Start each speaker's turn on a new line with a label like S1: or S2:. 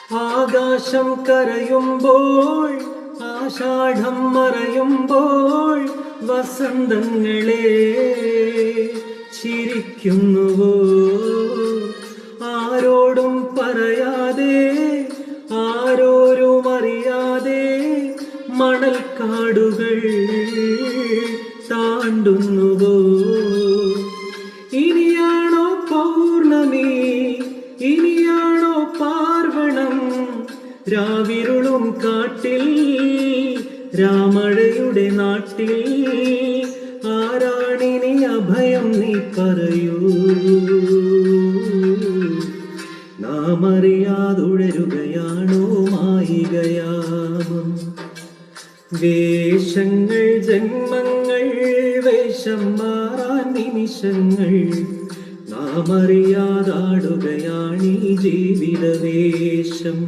S1: ആകാശം കരയുമ്പോൾ ആഷാഢം മറയുമ്പോൾ വസന്തങ്ങളെ ചിരിക്കുന്നുവോ ആരോടും പറയാതെ ആരോരും അറിയാതെ മണൽക്കാടുകൾ താണ്ടുന്നുവോ ഇനിയാണോ പൗർണമി ഇനിയാണോ പാർവണം രാവിരുളും കാട്ടിൽ രാമഴയുടെ നാട്ടിൽ ആരാണിനി അഭയം നീ പറയൂ നാം അറിയാതുഴരുകയാണോ മായികയാമം വേഷങ്ങൾ ജന്മങ്ങൾ വേഷം മാറാൻ നിമിഷങ്ങൾ നാം അറിയാതാടുകയാണീ ജീവിതവേഷം